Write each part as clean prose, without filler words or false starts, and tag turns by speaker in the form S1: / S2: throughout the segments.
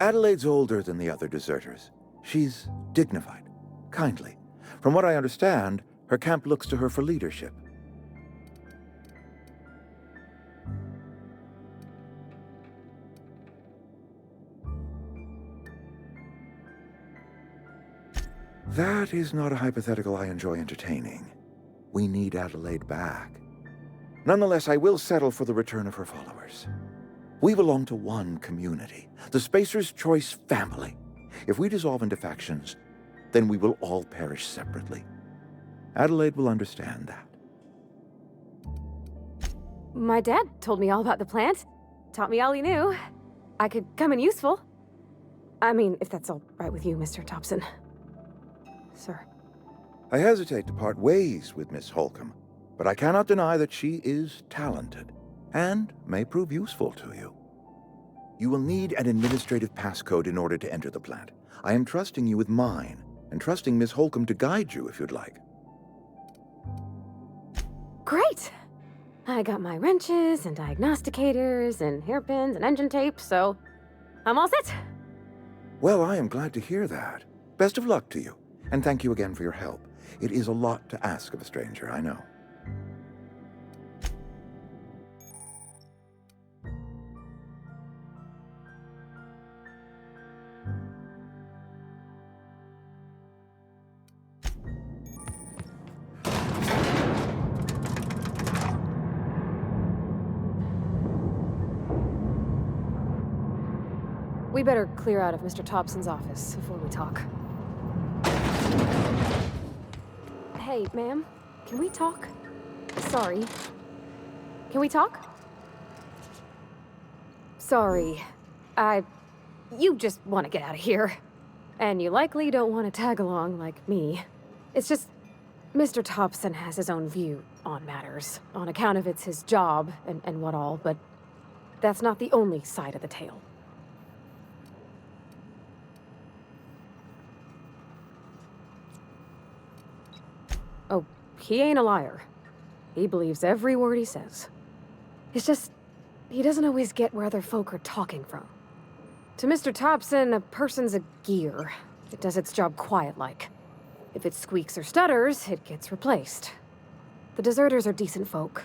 S1: Adelaide's older than the other deserters. She's dignified, kindly. From what I understand, her camp looks to her for leadership. That is not a hypothetical I enjoy entertaining. We need Adelaide back. Nonetheless, I will settle for the return of her followers. We belong to one community, the Spacer's Choice family. If we dissolve into factions, then we will all perish separately. Adelaide will understand that.
S2: My dad told me all about the plant. Taught me all he knew. I could come in useful. I mean, if that's all right with you, Mr. Thompson. Sir.
S1: I hesitate to part ways with Miss Holcomb, but I cannot deny that she is talented and may prove useful to you. You will need an administrative passcode in order to enter the plant. I am trusting you with mine, and trusting Miss Holcomb to guide you if you'd like.
S2: Great! I got my wrenches and diagnosticators and hairpins and engine tape, so I'm all set.
S1: Well, I am glad to hear that. Best of luck to you, and thank you again for your help. It is a lot to ask of a stranger, I know.
S2: We better clear out of Mr. Thompson's office before we talk. Hey, ma'am, can we talk? Sorry. Can we talk? Sorry. You just want to get out of here. And you likely don't want to tag along like me. It's just, Mr. Thompson has his own view on matters, on account of it's his job and what all, but that's not the only side of the tale. Oh, he ain't a liar. He believes every word he says. It's just, he doesn't always get where other folk are talking from. To Mr. Thompson, a person's a gear. It does its job quiet-like. If it squeaks or stutters, it gets replaced. The deserters are decent folk.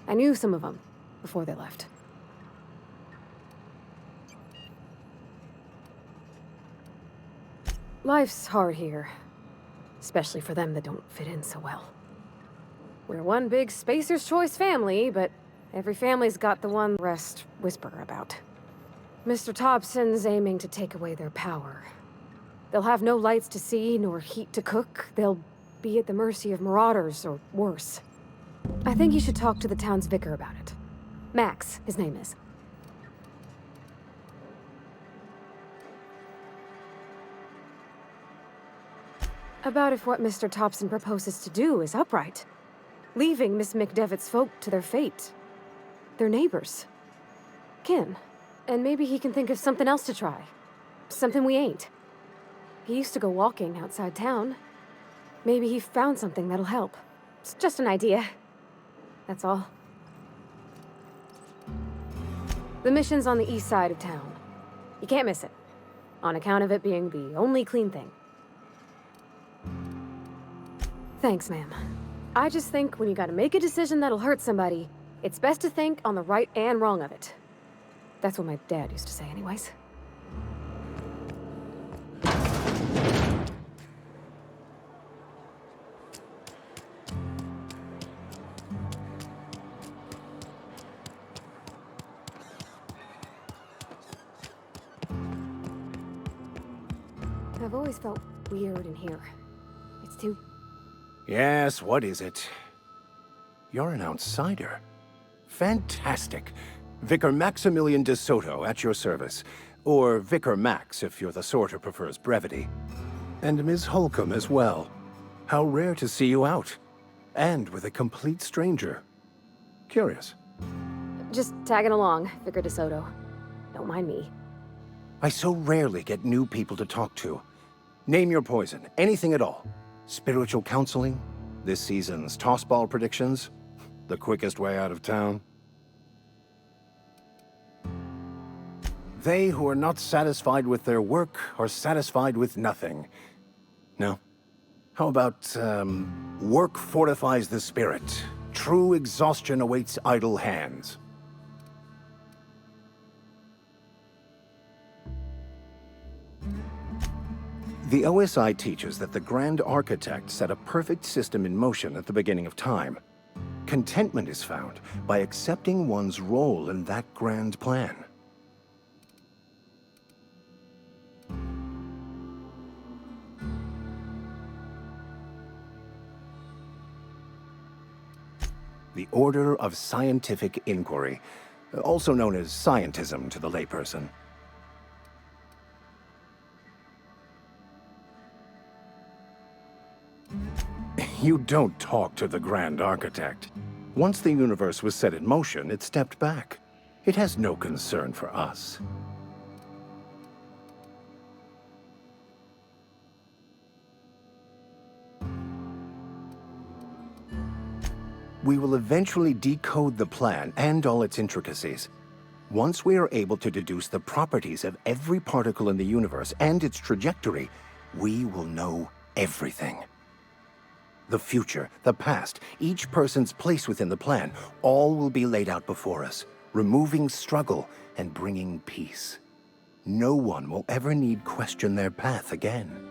S2: I knew some of them before they left. Life's hard here. Especially for them that don't fit in so well. We're one big Spacer's Choice family, but every family's got the one the rest whisper about. Mr. Thompson's aiming to take away their power. They'll have no lights to see, nor heat to cook. They'll be at the mercy of marauders, or worse. I think you should talk to the town's vicar about it. Max, his name is. About if what Mr. Thompson proposes to do is upright. Leaving Miss McDevitt's folk to their fate. Their neighbors. Kin. And maybe he can think of something else to try. Something we ain't. He used to go walking outside town. Maybe he found something that'll help. It's just an idea. That's all. The mission's on the east side of town. You can't miss it. On account of it being the only clean thing. Thanks, ma'am. I just think when you gotta make a decision that'll hurt somebody, it's best to think on the right and wrong of it. That's what my dad used to say anyways. I've always felt weird in here. It's too...
S3: Yes, what is it? You're an outsider. Fantastic. Vicar Maximilian de Soto at your service. Or Vicar Max, if you're the sort who prefers brevity. And Ms. Holcomb as well. How rare to see you out. And with a complete stranger. Curious.
S2: Just tagging along, Vicar de Soto. Don't mind me.
S3: I so rarely get new people to talk to. Name your poison, anything at all. Spiritual counseling? This season's tossball predictions? The quickest way out of town? They who are not satisfied with their work are satisfied with nothing. No? How about, work fortifies the spirit. True exhaustion awaits idle hands. The OSI teaches that the Grand Architect set a perfect system in motion at the beginning of time. Contentment is found by accepting one's role in that grand plan. The Order of Scientific Inquiry, also known as scientism to the layperson. You don't talk to the Grand Architect. Once the universe was set in motion, it stepped back. It has no concern for us. We will eventually decode the plan and all its intricacies. Once we are able to deduce the properties of every particle in the universe and its trajectory, we will know everything. The future, the past, each person's place within the plan, all will be laid out before us, removing struggle and bringing peace. No one will ever need question their path again.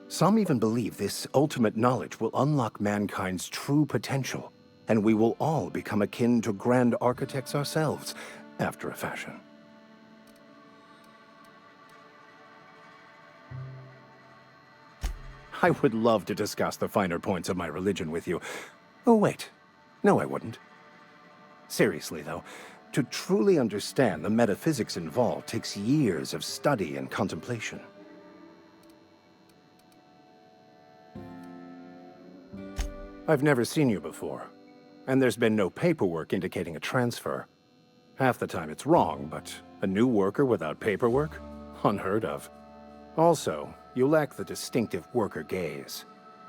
S3: Some even believe this ultimate knowledge will unlock mankind's true potential, and we will all become akin to grand architects ourselves, after a fashion. I would love to discuss the finer points of my religion with you. Oh, wait. No, I wouldn't. Seriously, though, to truly understand the metaphysics involved takes years of study and contemplation. I've never seen you before, and there's been no paperwork indicating a transfer. Half the time it's wrong, but a new worker without paperwork? Unheard of. Also, you lack the distinctive worker gaze.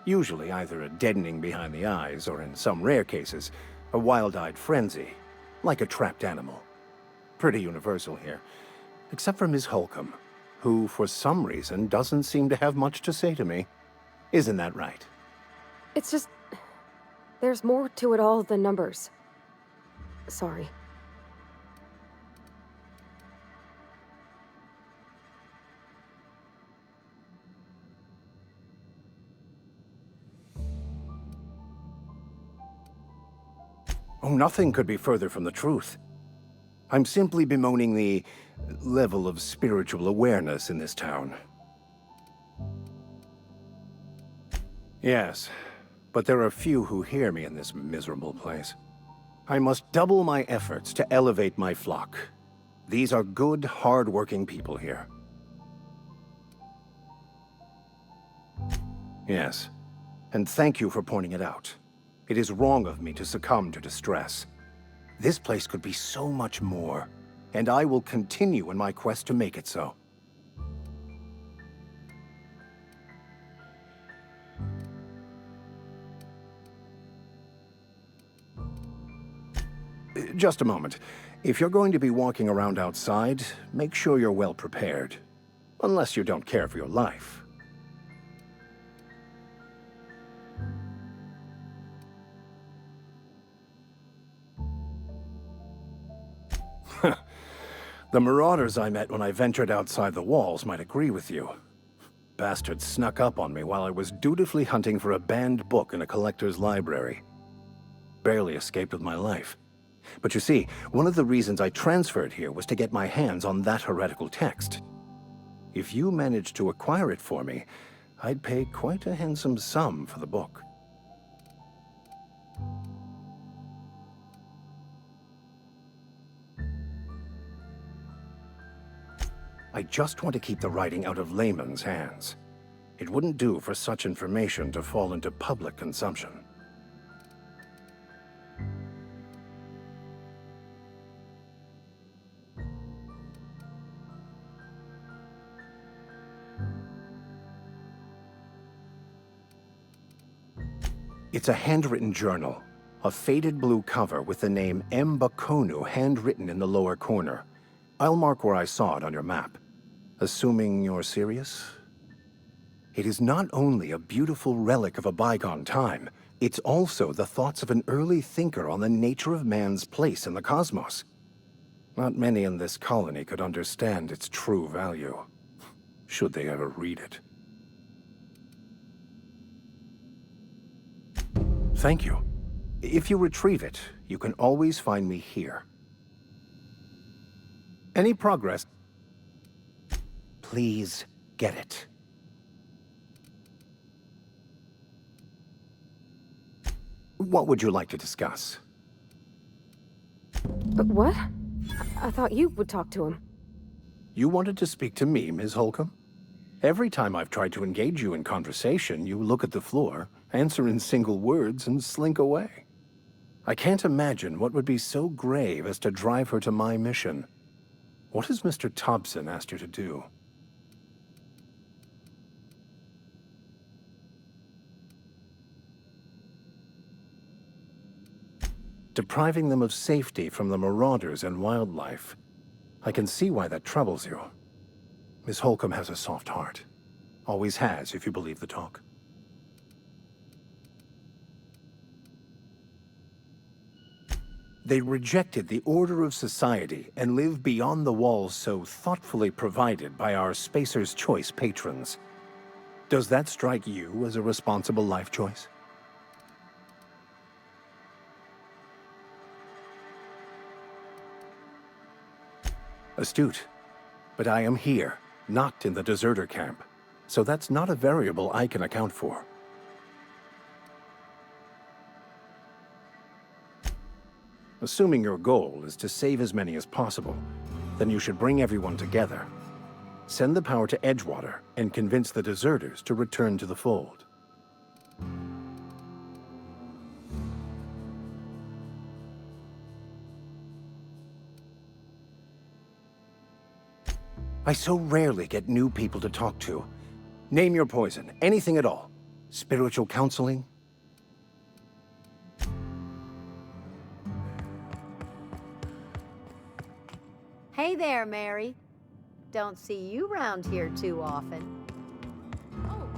S3: Usually either a deadening behind the eyes, or in some rare cases, a wild-eyed frenzy, like a trapped animal. Pretty universal here, except for Ms. Holcomb, who for some reason doesn't seem to have much to say to me. Isn't that right?
S2: It's just... there's more to it all than numbers. Sorry.
S3: Oh, nothing could be further from the truth. I'm simply bemoaning the level of spiritual awareness in this town. Yes, but there are few who hear me in this miserable place. I must double my efforts to elevate my flock. These are good, hard-working people here. Yes, and thank you for pointing it out. It is wrong of me to succumb to distress. This place could be so much more, and I will continue in my quest to make it so. Just a moment. If you're going to be walking around outside, make sure you're well prepared. Unless you don't care for your life. The marauders I met when I ventured outside the walls might agree with you. Bastards snuck up on me while I was dutifully hunting for a banned book in a collector's library. Barely escaped with my life. But you see, one of the reasons I transferred here was to get my hands on that heretical text. If you managed to acquire it for me, I'd pay quite a handsome sum for the book. I just want to keep the writing out of layman's hands. It wouldn't do for such information to fall into public consumption. It's a handwritten journal, a faded blue cover with the name M. Bakonu handwritten in the lower corner. I'll mark where I saw it on your map. Assuming you're serious? It is not only a beautiful relic of a bygone time, it's also the thoughts of an early thinker on the nature of man's place in the cosmos. Not many in this colony could understand its true value, should they ever read it. Thank you. If you retrieve it, you can always find me here. Any progress? Please get it. What would you like to discuss?
S2: What? I thought you would talk to him.
S3: You wanted to speak to me, Ms. Holcomb? Every time I've tried to engage you in conversation, you look at the floor, answer in single words, and slink away. I can't imagine what would be so grave as to drive her to my mission. What has Mr. Thompson asked you to do? Depriving them of safety from the marauders and wildlife. I can see why that troubles you. Miss Holcomb has a soft heart. Always has, if you believe the talk. They rejected the order of society and live beyond the walls so thoughtfully provided by our Spacer's Choice patrons. Does that strike you as a responsible life choice? Astute. But I am here, not in the deserter camp. So that's not a variable I can account for. Assuming your goal is to save as many as possible, then you should bring everyone together. Send the power to Edgewater and convince the deserters to return to the fold. I so rarely get new people to talk to. Name your poison, anything at all. Spiritual counseling?
S4: Hey there, Mary. Don't see you round here too often. Oh.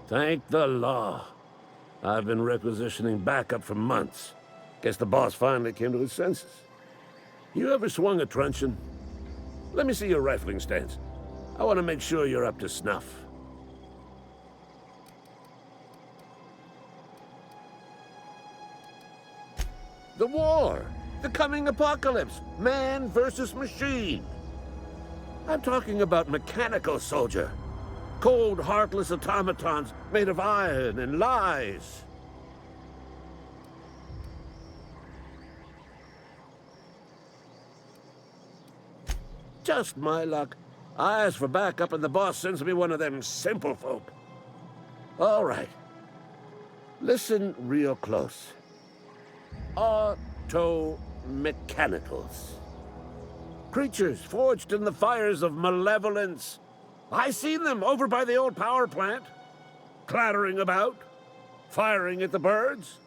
S5: Thank the law. I've been requisitioning backup for months. Guess the boss finally came to his senses. You ever swung a truncheon? Let me see your rifling stance. I want to make sure you're up to snuff. The war! The coming apocalypse! Man versus machine! I'm talking about mechanical soldier. Cold, heartless automatons made of iron and lies. Just my luck. I ask for backup and the boss sends me one of them simple folk. All right. Listen real close. Auto-mechanicals. Creatures forged in the fires of malevolence. I seen them over by the old power plant, clattering about, firing at the birds,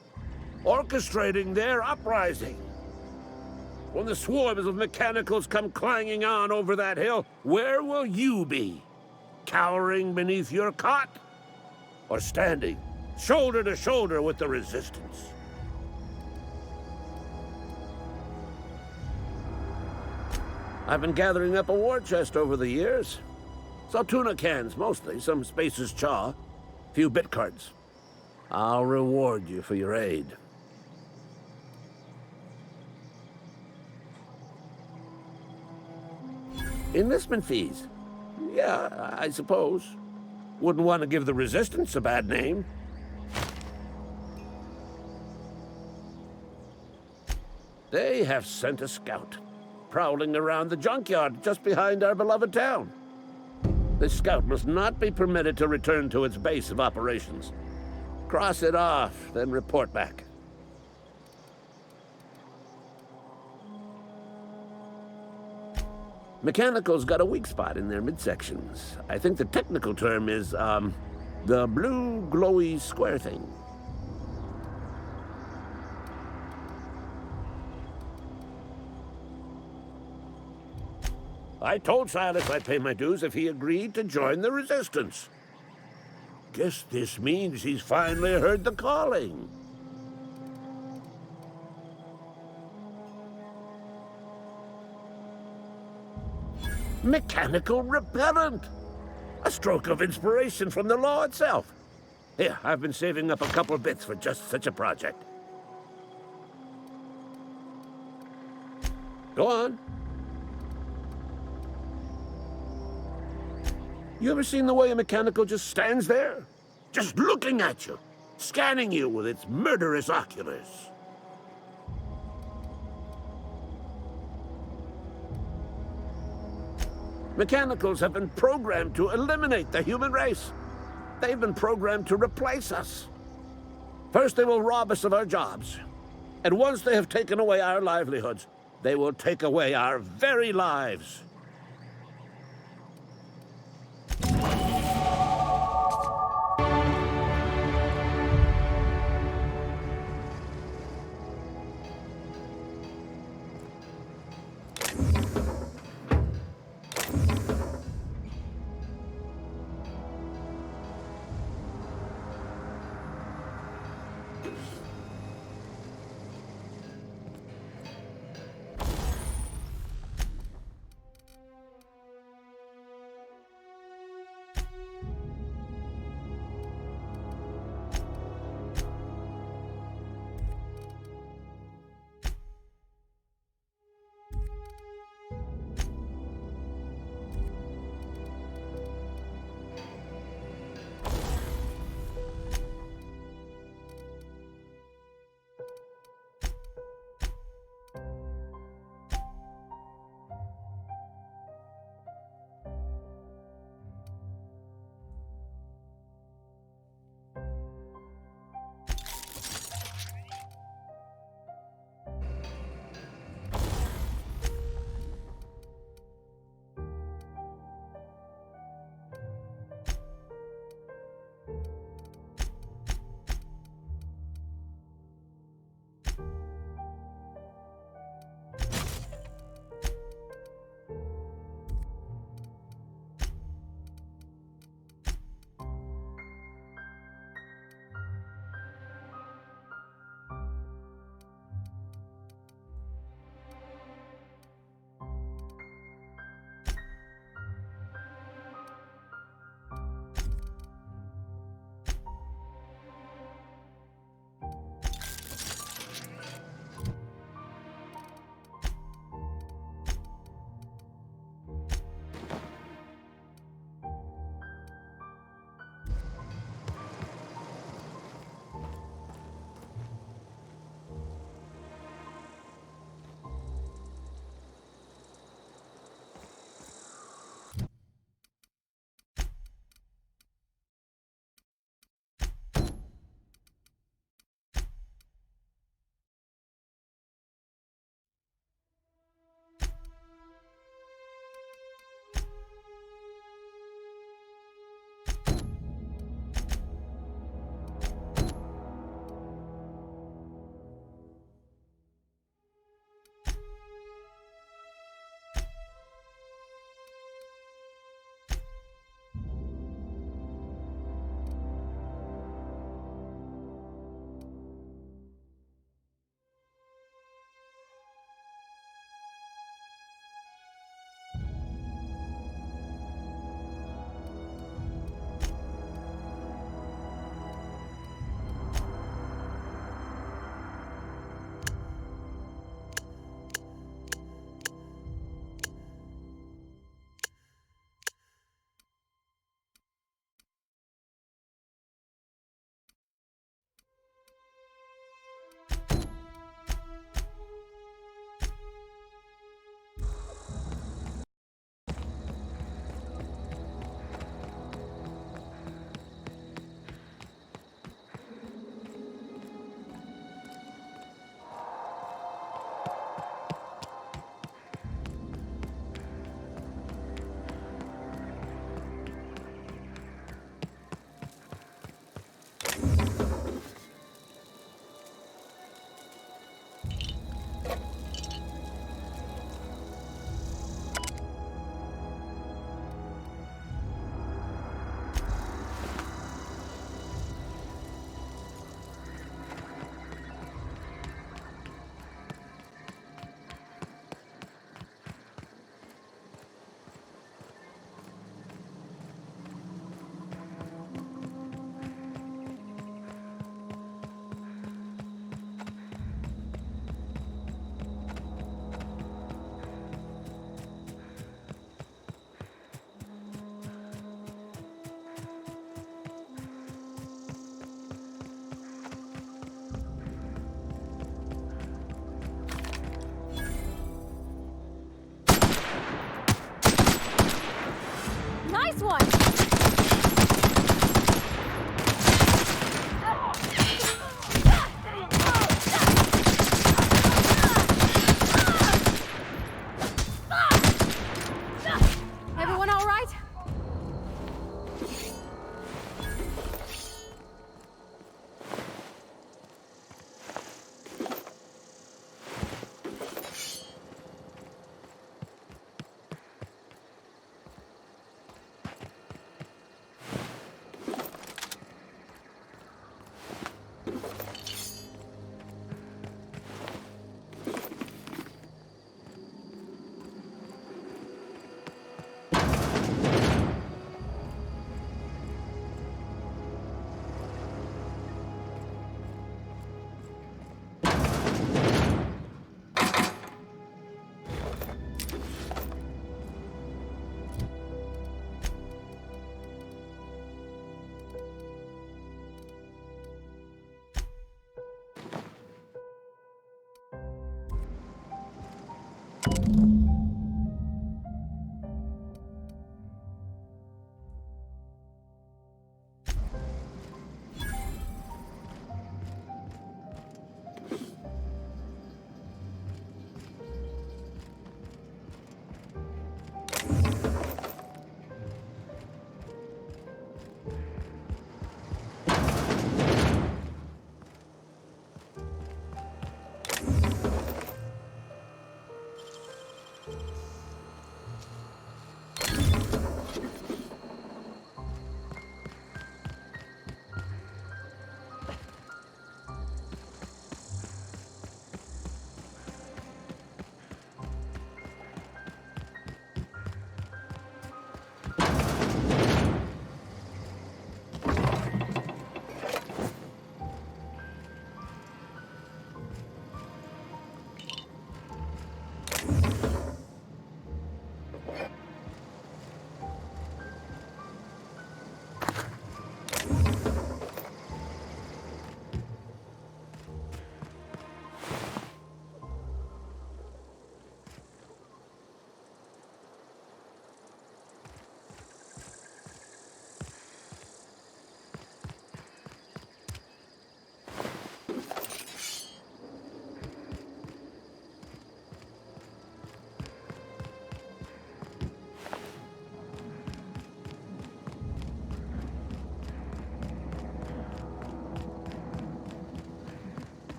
S5: orchestrating their uprising. When the swarms of mechanicals come clanging on over that hill, where will you be? Cowering beneath your cot? Or standing shoulder to shoulder with the resistance? I've been gathering up a war chest over the years. Saltuna cans, mostly. Some Spacer's chaw. Few bit cards. I'll reward you for your aid. Enlistment fees? Yeah, I suppose. Wouldn't want to give the Resistance a bad name. They have sent a scout, prowling around the junkyard just behind our beloved town. This scout must not be permitted to return to its base of operations. Cross it off, then report back. Mechanical's got a weak spot in their midsections. I think the technical term is, the blue glowy square thing. I told Silas I'd pay my dues if he agreed to join the Resistance. Guess this means he's finally heard the calling. Mechanical repellent! A stroke of inspiration from the law itself. Here, I've been saving up a couple bits for just such a project. Go on. You ever seen the way a mechanical just stands there? Just looking at you, scanning you with its murderous oculars. Mechanicals have been programmed to eliminate the human race. They've been programmed to replace us. First, they will rob us of our jobs. And once they have taken away our livelihoods, they will take away our very lives.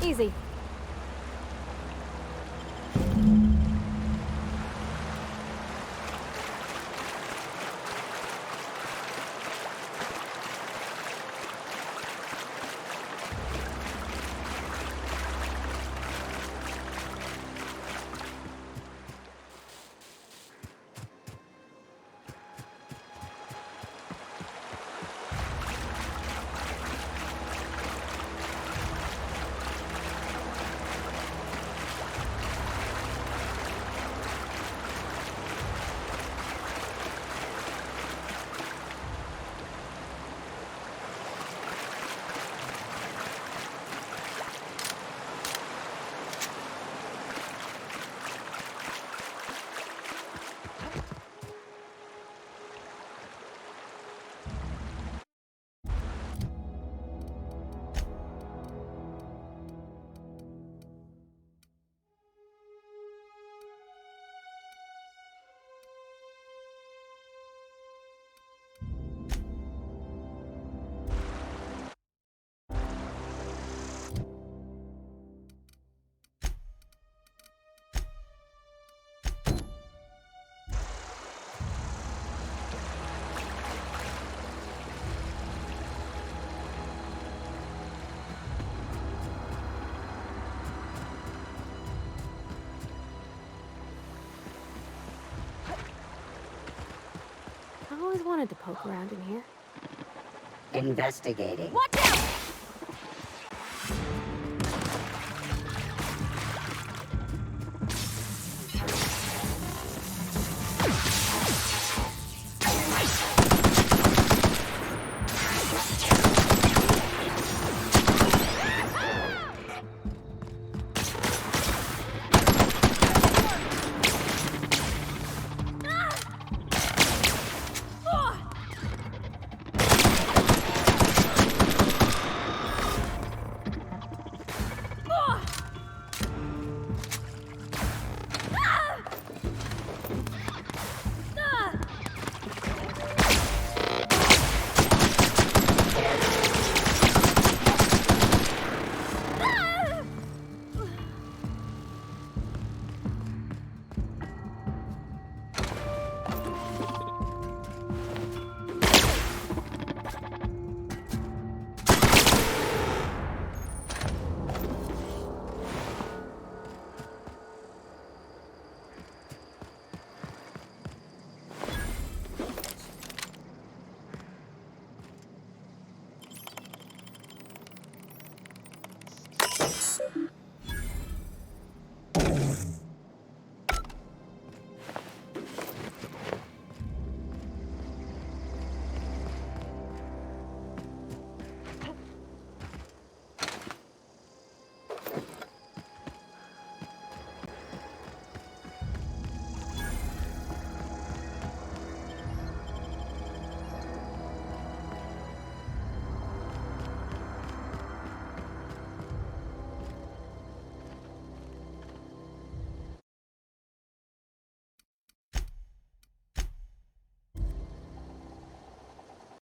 S2: Easy. I always wanted to poke around in here.
S6: Investigating.
S2: Watch out!